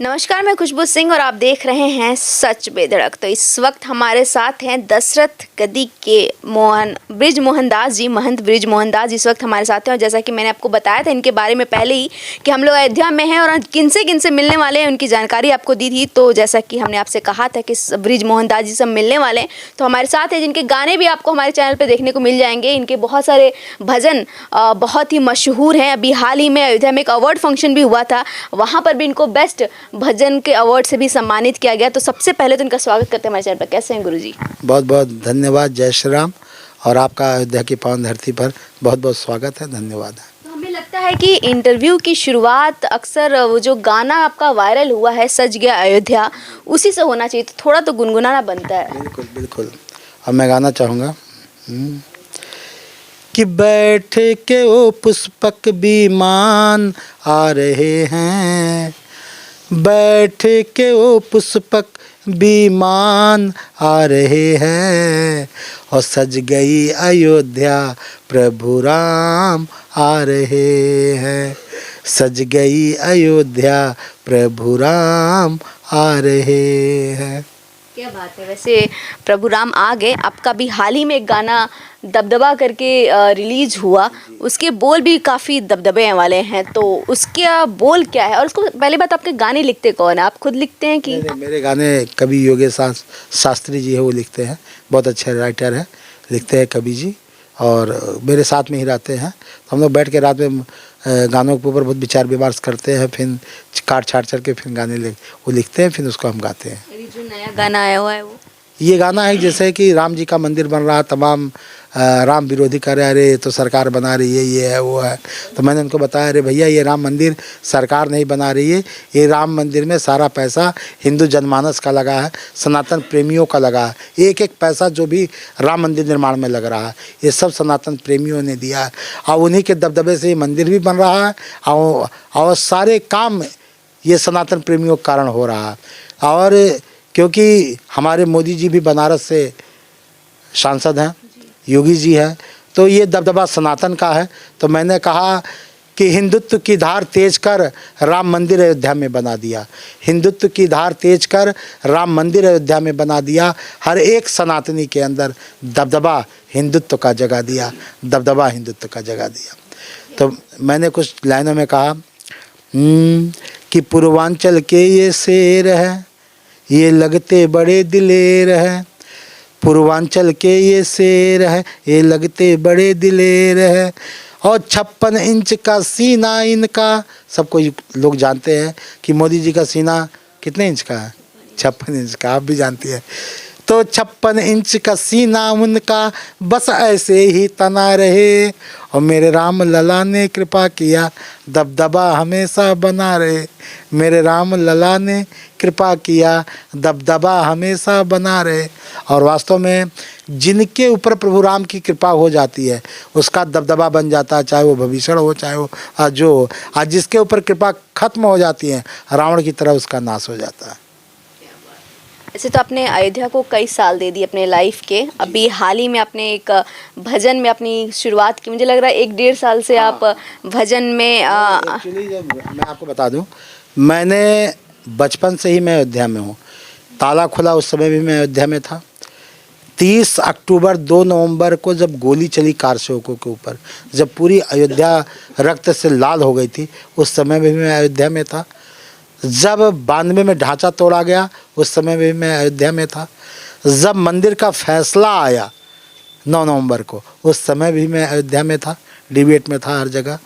नमस्कार, मैं खुशबू सिंह और आप देख रहे हैं सच बेधड़क। तो इस वक्त हमारे साथ हैं दशरथ गद्दी के बृज मोहन दास जी, महंत बृज मोहन दास इस वक्त हमारे साथ हैं। और जैसा कि मैंने आपको बताया था इनके बारे में पहले ही कि हम लोग अयोध्या में हैं और किन से मिलने वाले हैं, उनकी जानकारी आपको दी थी। तो जैसा कि हमने आपसे कहा था कि बृज मोहन दास जी सब मिलने वाले हैं, तो हमारे साथ हैं, जिनके गाने भी आपको हमारे चैनल पर देखने को मिल जाएंगे। इनके बहुत सारे भजन बहुत ही मशहूर हैं। अभी हाल ही में अयोध्या में एक अवार्ड फंक्शन भी हुआ था, वहाँ पर भी इनको बेस्ट भजन के अवार्ड से भी सम्मानित किया गया। तो सबसे पहले तो इनका स्वागत करते हैं हमारे चैनल पर। कैसे हैं गुरुजी? बहुत बहुत धन्यवाद। जय श्री राम। और आपका अयोध्या की पावन धरती पर बहुत बहुत स्वागत है, धन्यवाद है। तो हमें लगता है कि इंटरव्यू की शुरुआत अक्सर वो जो गाना आपका वायरल हुआ है सज गया अयोध्या, उसी से होना चाहिए। तो थोड़ा तो गुनगुनाना बनता है। बिल्कुल बिल्कुल। अब मैं गाना चाहूँगा कि बैठ के वो पुष्पक विमान आ रहे हैं, बैठ के वो पुष्पक विमान आ रहे हैं, और सज गई अयोध्या प्रभु राम आ रहे हैं, सज गई अयोध्या प्रभु राम आ रहे हैं। क्या बात है। वैसे प्रभु राम आ गए, आपका भी हाल ही में एक गाना दबदबा करके रिलीज हुआ, उसके बोल भी काफ़ी दबदबे वाले हैं। तो उसका बोल क्या है? और उसको पहली बात, आपके गाने लिखते कौन है? आप खुद लिखते हैं कि? नहीं, मेरे गाने कवि योगेश शास्त्री जी है, वो लिखते हैं। बहुत अच्छे राइटर हैं, लिखते हैं कवि जी, और मेरे साथ में ही रहते हैं। तो हम लोग बैठ के रात में गानों के ऊपर बहुत विचार विमर्श करते हैं, फिर काट छाट करके फिर गाने वो लिखते हैं, फिर उसको हम गाते हैं। अभी जो नया गाना आया हुआ है वो ये गाना है जैसे कि राम जी का मंदिर बन रहा, तमाम राम विरोधी करे, अरे तो सरकार बना रही है, ये है वो है। तो मैंने उनको बताया, अरे भैया ये राम मंदिर सरकार नहीं बना रही है, ये राम मंदिर में सारा पैसा हिंदू जनमानस का लगा है, सनातन प्रेमियों का लगा है। एक एक पैसा जो भी राम मंदिर निर्माण में लग रहा है, ये सब सनातन प्रेमियों ने दिया है, और उन्हीं के दबदबे से ये मंदिर भी बन रहा है, और सारे काम ये सनातन प्रेमियों के कारण हो रहा है। और क्योंकि हमारे मोदी जी भी बनारस से सांसद हैं, योगी जी हैं, तो ये दबदबा सनातन का है। तो मैंने कहा कि हिंदुत्व की धार तेज कर राम मंदिर अयोध्या में बना दिया, हिंदुत्व की धार तेज कर राम मंदिर अयोध्या में बना दिया, हर एक सनातनी के अंदर दबदबा हिंदुत्व का जगा दिया, दबदबा हिंदुत्व का जगा दिया। तो मैंने कुछ लाइनों में कहा कि पूर्वांचल के ये शेर है, ये लगते बड़े दिलेर हैं, पूर्वांचल के ये शेर है, ये लगते बड़े दिलेर है, और 56 इंच का सीना इनका। सबको लोग जानते हैं कि मोदी जी का सीना कितने इंच का है? 56 इंच का, आप भी जानती हैं। तो 56 इंच का सीना उनका, बस ऐसे ही तना रहे, और मेरे राम लला ने कृपा किया, दबदबा हमेशा बना रहे, मेरे राम लला ने कृपा किया, दबदबा हमेशा बना रहे। और वास्तव में जिनके ऊपर प्रभु राम की कृपा हो जाती है, उसका दबदबा बन जाता है, चाहे वो भविष्य हो, चाहे वो जो हो। आज जिसके ऊपर कृपा खत्म हो जाती है, रावण की तरह उसका नाश हो जाता है। ऐसे तो आपने अयोध्या को कई साल दे दिए अपने लाइफ के, अभी हाल ही में आपने एक भजन में अपनी शुरुआत की। मुझे लग रहा है 1-1.5 साल से आप भजन में एक्चुअली मैं आपको बता दूं, मैंने बचपन से ही मैं अयोध्या में हूँ। ताला खुला उस समय भी मैं अयोध्या में था। 30 अक्टूबर 2 नवंबर को जब गोली चली कार सेवकों के ऊपर, जब पूरी अयोध्या रक्त से लाल हो गई थी, उस समय में भी मैं अयोध्या में था। जब 92 में ढांचा तोड़ा गया, उस समय में भी मैं अयोध्या में था। जब मंदिर का फैसला आया 9 नवंबर को, उस समय भी मैं अयोध्या में था, डिबेट में था हर जगह।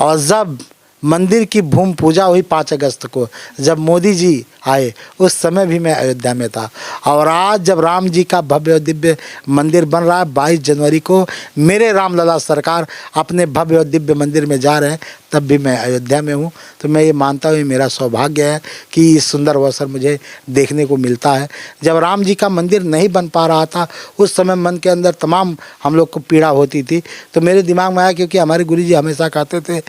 और जब मंदिर की भूमि पूजा हुई 5 अगस्त को, जब मोदी जी आए, उस समय भी मैं अयोध्या में था। और आज जब राम जी का भव्य और दिव्य मंदिर बन रहा है, 22 जनवरी को मेरे रामलला सरकार अपने भव्य और दिव्य मंदिर में जा रहे हैं, तब भी मैं अयोध्या में हूँ। तो मैं ये मानता हूँ, मेरा सौभाग्य है कि इस सुंदर अवसर मुझे देखने को मिलता है। जब राम जी का मंदिर नहीं बन पा रहा था, उस समय मन के अंदर तमाम हम लोग को पीड़ा होती थी। तो मेरे दिमाग में आया, क्योंकि हमारे गुरु जी हमेशा कहते थे,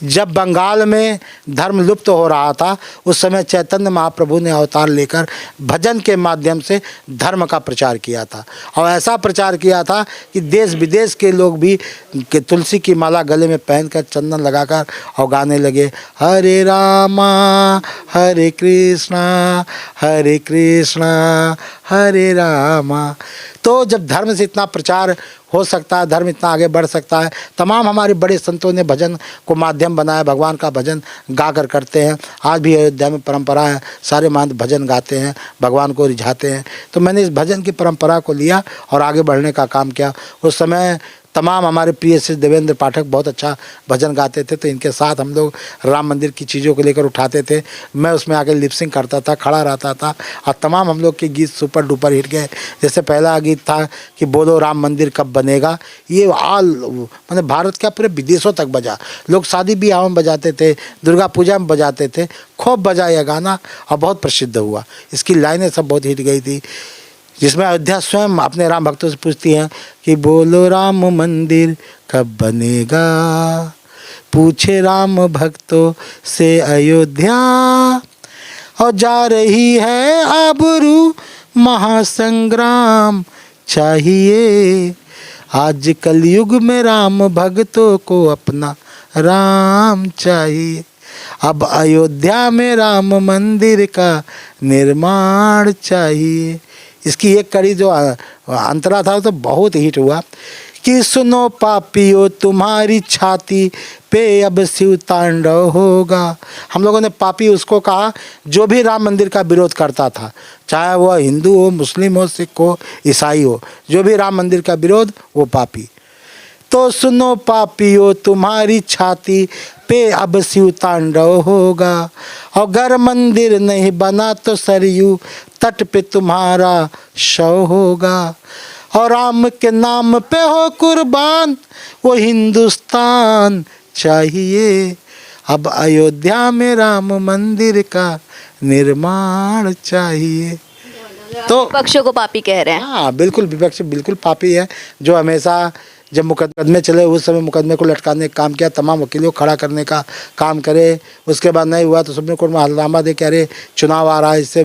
जब बंगाल में धर्म लुप्त हो रहा था, उस समय चैतन्य महाप्रभु महाप्रभु ने अवतार लेकर भजन के माध्यम से धर्म का प्रचार किया था। और ऐसा प्रचार किया था कि देश विदेश के लोग भी कि तुलसी की माला गले में पहनकर चंदन लगाकर और गाने लगे, हरे रामा हरे कृष्णा हरे रामा। तो जब धर्म से इतना प्रचार हो सकता है, धर्म इतना आगे बढ़ सकता है, तमाम हमारे बड़े संतों ने भजन को माध्यम बनाया, भगवान का भजन गा कर करते हैं। आज भी अयोध्या में परंपरा है, सारे महंत भजन गाते हैं, भगवान को रिझाते हैं। तो मैंने इस भजन की परंपरा को लिया और आगे बढ़ने का काम किया। उस समय तमाम हमारे प्रिय श्री देवेंद्र पाठक बहुत अच्छा भजन गाते थे, तो इनके साथ हम लोग राम मंदिर की चीज़ों को लेकर उठाते थे। मैं उसमें आके लिपसिंग करता था, खड़ा रहता था, और तमाम हम लोग के गीत सुपर डुपर हिट गए। जैसे पहला गीत था कि बोलो राम मंदिर कब बनेगा, ये मैंने भारत का पूरे विदेशों तक बजा। लोग शादी ब्याह में बजाते थे, दुर्गा पूजा में बजाते थे, खूब बजा यह गाना और बहुत प्रसिद्ध हुआ। इसकी लाइनें सब बहुत हिट गई थी, जिसमें अयोध्या स्वयं अपने राम भक्तों से पूछती हैं कि बोलो राम मंदिर कब बनेगा, पूछे राम भक्तों से अयोध्या, और जा रही है आबरू महासंग्राम चाहिए, आज कलयुग में राम भक्तों को अपना राम चाहिए, अब अयोध्या में राम मंदिर का निर्माण चाहिए। इसकी एक कड़ी जो अंतरा था तो बहुत हिट हुआ कि सुनो पापियों तुम्हारी छाती पे अब शिव तांडव होगा। हम लोगों ने पापी उसको कहा जो भी राम मंदिर का विरोध करता था, चाहे वह हिंदू हो, मुस्लिम हो, सिख हो, ईसाई हो, जो भी राम मंदिर का विरोध वो पापी। तो सुनो पापियों तुम्हारी छाती पे अब शिव तांडव होगा, अगर मंदिर नहीं बना तो सरयू तट पे तुम्हारा शव होगा, और राम के नाम पे हो कुर्बान वो हिंदुस्तान चाहिए, अब अयोध्या में राम मंदिर का निर्माण चाहिए। तो पक्षों को पापी कह रहे हैं। हाँ बिल्कुल, विपक्ष बिल्कुल पापी है, जो हमेशा जब मुकदमे चले उस समय मुकदमे को लटकाने का काम किया, तमाम वकीलों को खड़ा करने का काम करे। उसके बाद नहीं हुआ तो सुप्रीम कोर्ट में हलफनामा दे के अरे चुनाव आ रहा है, इससे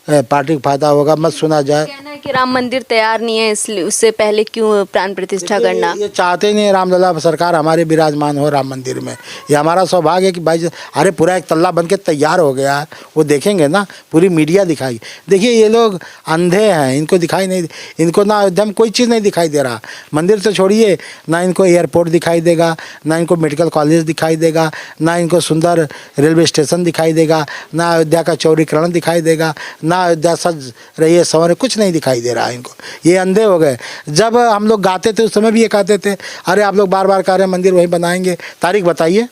पार्टी को फायदा होगा, मत सुना जाए। कहना है कि राम मंदिर तैयार नहीं है, इसलिए उससे पहले क्यों प्राण प्रतिष्ठा करना। ये चाहते नहीं रामलला सरकार हमारे विराजमान हो राम मंदिर में। ये हमारा सौभाग्य है कि भाई अरे पूरा एक तल्ला बन के तैयार हो गया है, वो देखेंगे ना, पूरी मीडिया दिखाई। देखिए ये लोग अंधे हैं, इनको दिखाई नहीं, इनको ना अयोध्या में कोई चीज़ नहीं दिखाई दे रहा। मंदिर तो छोड़िए, ना इनको एयरपोर्ट दिखाई देगा, ना इनको मेडिकल कॉलेज दिखाई देगा, ना इनको सुंदर रेलवे स्टेशन दिखाई देगा, ना अयोध्या का चौड़ीकरण दिखाई देगा, ना अयोध्या सज रही है संवर, कुछ नहीं दिखाई दे रहा है इनको। ये अंधे हो गए। जब हम लोग गाते थे उस समय भी ये कहते थे अरे आप लोग बार बार कह रहे हैं मंदिर वहीं बनाएंगे, तारीख बताइए।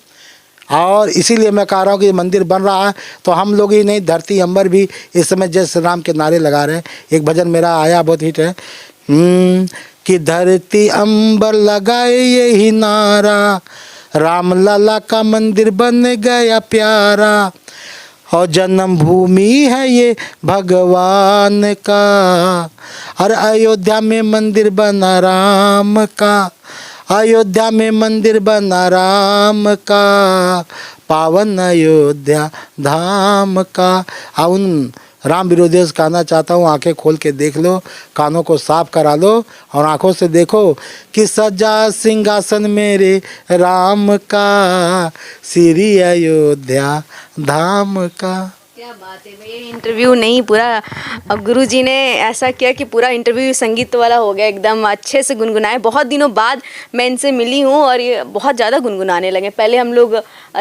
और इसीलिए मैं कह रहा हूँ कि मंदिर बन रहा है तो हम लोग ही नहीं, धरती अंबर भी इस समय जय श्री राम के नारे लगा रहे हैं। एक भजन मेरा आया बहुत हिट है कि धरती अंबर लगाए यही नारा, राम लला का मंदिर बन गया प्यारा, और जन्मभूमि है ये भगवान का, और अयोध्या में मंदिर बना राम का, अयोध्या में मंदिर बना राम का, पावन अयोध्या धाम का। उन राम विरोधियों से कहना चाहता हूँ, आंखें खोल के देख लो, कानों को साफ करा लो और आंखों से देखो कि सजा सिंहासन मेरे राम का, श्री अयोध्या धाम का। क्या बात है भाई, ये इंटरव्यू नहीं पूरा, अब गुरुजी ने ऐसा किया कि पूरा इंटरव्यू संगीत वाला हो गया, एकदम अच्छे से गुनगुनाए। बहुत दिनों बाद मैं इनसे मिली हूँ और ये बहुत ज़्यादा गुनगुनाने लगे। पहले हम लोग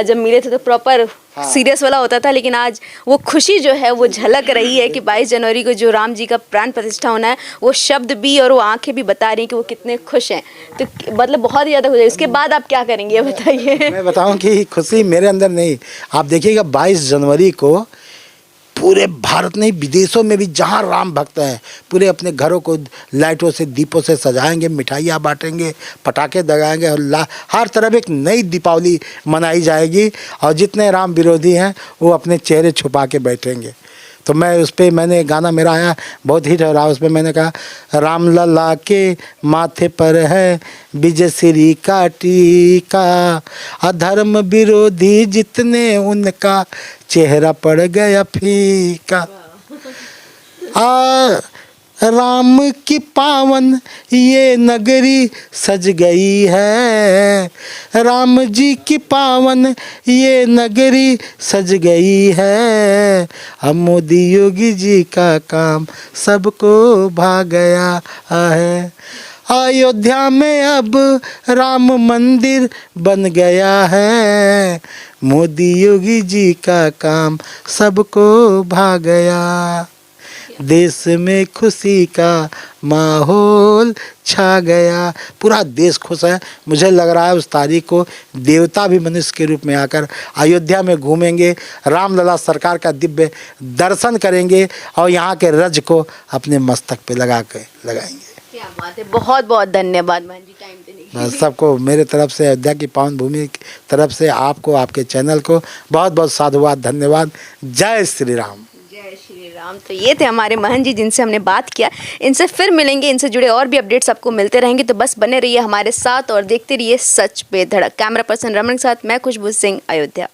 जब मिले थे तो प्रॉपर सीरियस वाला होता था, लेकिन आज वो खुशी जो है वो झलक रही है कि 22 जनवरी को जो राम जी का प्राण प्रतिष्ठा होना है, वो शब्द भी और वो आंखें भी बता रही हैं कि वो कितने खुश हैं। तो मतलब बहुत ही ज़्यादा खुश है। इसके बाद आप क्या करेंगे ये बताइए। मैं बताऊं कि खुशी मेरे अंदर नहीं, आप देखिएगा 22 जनवरी को पूरे भारत नहीं विदेशों में भी जहाँ राम भक्त हैं पूरे अपने घरों को लाइटों से दीपों से सजाएंगे, मिठाइयाँ बांटेंगे, पटाखे दगाएंगे और हर तरफ एक नई दीपावली मनाई जाएगी। और जितने राम विरोधी हैं वो अपने चेहरे छुपा के बैठेंगे। तो मैं उस पर मैंने गाना मेरा आया बहुत हिट हो रहा, उस पर मैंने कहा राम लला के माथे पर है विजय श्री का टीका, अधर्म विरोधी जितने उनका चेहरा पड़ गया फीका। राम की पावन ये नगरी सज गई है, राम जी की पावन ये नगरी सज गई है, अब मोदी योगी जी का काम सबको भा गया है। अयोध्या में अब राम मंदिर बन गया है, मोदी योगी जी का काम सबको भा गया, देश में खुशी का माहौल छा गया। पूरा देश खुश है। मुझे लग रहा है उस तारीख को देवता भी मनुष्य के रूप में आकर अयोध्या में घूमेंगे, रामलला सरकार का दिव्य दर्शन करेंगे और यहाँ के रज को अपने मस्तक पे लगाएंगे। क्या बात है, बहुत बहुत धन्यवाद महंत जी टाइम देने के लिए। सबको मेरे तरफ से, अयोध्या की पावन भूमि की तरफ से आपको, आपके चैनल को बहुत बहुत साधुवाद, धन्यवाद। जय श्री राम। जय श्री राम। तो ये थे हमारे महंत जी जिनसे हमने बात किया। इनसे फिर मिलेंगे, इनसे जुड़े और भी अपडेट्स आपको मिलते रहेंगे, तो बस बने रहिए हमारे साथ और देखते रहिए सच पे धड़क। कैमरा पर्सन रमन के साथ मैं खुशबू सिंह, अयोध्या।